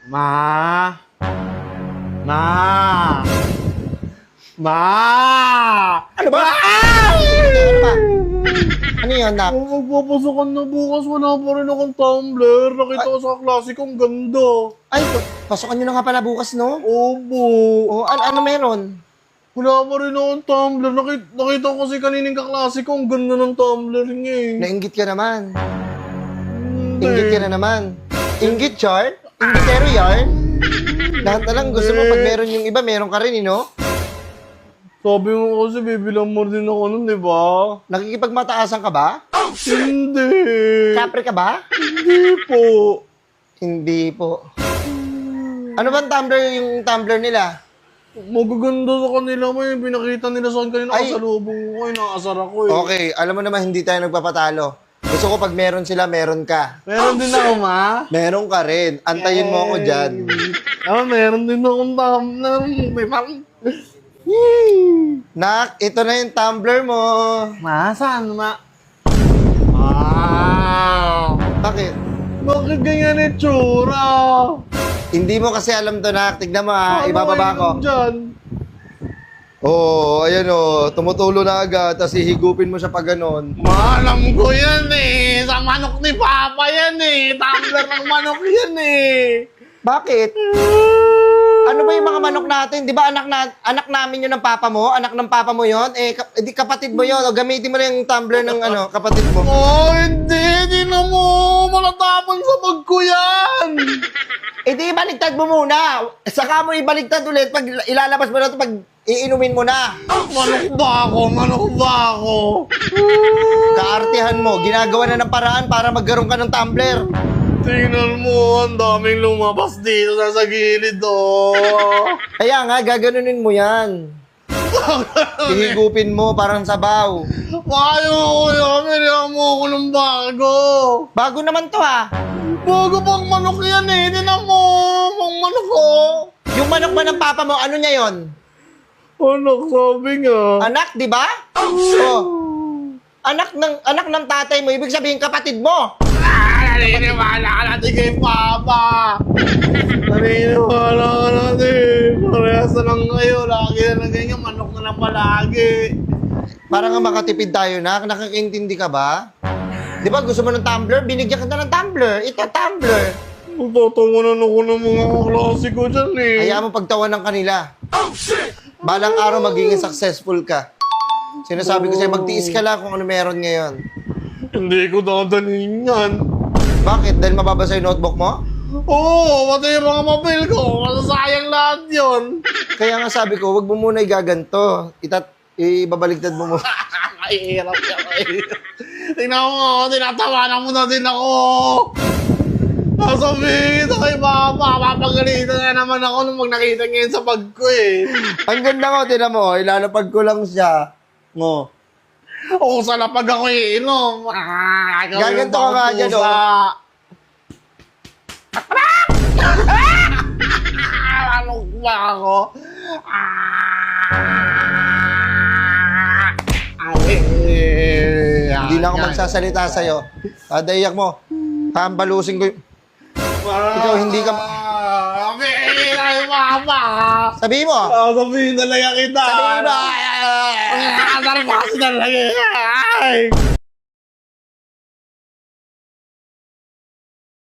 Ma! Ma! Ma! Ano ba? Ano ba? Ano yun, nak? Magpapasokan na bukas, wala pa rin akong tumbler. Nakita ko sa klase kong ganda. Ay, pasokan nyo na nga pala bukas, no? Opo. O, ano meron? Wala pa rin akong tumbler. Nakita ko kasi kanining kaklase ko, ang ganda ng tumbler niya eh. Nainggit ka naman. Hindi. Inggit ka na naman. Inggit, Char? Inggitero yarn? Lahat na lang gusto mo pag meron yung iba, meron ka rin, no? Sabi mo kasi bibilang mo din ako nun, di ba? Nakikipagmataasan ka ba? Hindi. Kapre ka ba? Hindi po. Hindi po. Ano bang yung tumbler nila? Magaganda sa kanila mo yung pinakita nila sa akin kanina. Ay. Kasalubong ko kayo, nakasar ako eh. Okay, alam mo naman hindi tayo nagpapatalo. Gusto ko pag meron sila, meron ka. Meron din ako, ma. Meron ka rin. Antayin mo ako dyan. Meron din akong tumbler. May parang... Nak, ito na yung tumbler mo. Ma, saan, ma? Wow! Bakit? Bakit ganyan itsura? Hindi mo kasi alam to, Nak. Tignan mo ha, Ano ibababa yun ko. dyan? Oo, ayan o. Tumutulo na agad, tapos hihigupin mo siya pa ganon. Ma, alam ko yan eh. Sa manok ni Papa yan eh. Tumbler ng manok yan eh. Bakit? Ano ba yung mga manok natin? Di ba anak namin yun ng papa mo? Anak ng papa mo yun? Di kapatid mo yun. O gamitin mo na yung tumbler ng kapatid mo. Oh, hindi. Di na mo. Malatapon sa bag ko yan. Di ibaligtad mo muna. Saka mo ibaligtad ulit pag ilalabas mo na ito pag iinumin mo na. Manok ba ako? Manok ba ako? Kaartihan mo. Ginagawa na ng paraan para magkaroon ka ng tumbler. Tingnan mo, ang daming lumabas dito sa gilid, oh. Kaya nga, gaganunin mo yan. Ihigupin mo parang sabaw. Ayaw ko yan. Merihan mo ako ng bago. Bago naman to ha. Bago pang manok yan eh. Tingnan mo, pang manok ko. Yung manok ba ng papa mo, ano niya yon? Anak, sabi nga. Anak, di ba? Oh. Anak ng tatay mo, ibig sabihin kapatid mo. Naniniwala ka natin kay Papa. Naniniwala ka natin. Parehas na lang kayo. Lagi na lang ganyan. Manok na lang palagi. Para nga makatipid tayo, nakakaintindi ka ba? Di ba gusto mo ng tumbler? Binigyan ka na ng tumbler. Ito, tumbler. Magtatawanan ako ng mga kaklase ko dyan eh. Hayaan mo pagtawanan kanila. Balang araw magiging successful ka. Sinasabi ko sa'yo, magtiis ka lang kung ano meron ngayon. Hindi ko dadalhin yan. Bakit? Dahil mababasa yung notebook mo? Oo, pati yung mga papel ko. Masasayang lahat yun. Kaya nga sabi ko, wag mo muna igaganto. Ibabaligtad mo muna. Mahirap ka eh. Tingnan mo, tinatawanan mo na din ako. Sasabihin ito kay Papa. Papagalitan na naman ako nung nakita niya yun sa bag ko eh. Ang ganda ko, tinan mo. Ilalapag ko lang siya. Mo. Oo, sa lapag ako iinom. Gaganto ka nga dyan, oh. Ano ba ako? Hindi na ako magsasalita sa'yo. Dadayak mo. Hambalusin ko yung... Ikaw, hindi ka... Sabihin na yung Papa. Sabihin mo. Sabihin na lang kita. Sabihin mo. Sabihin na lang kita.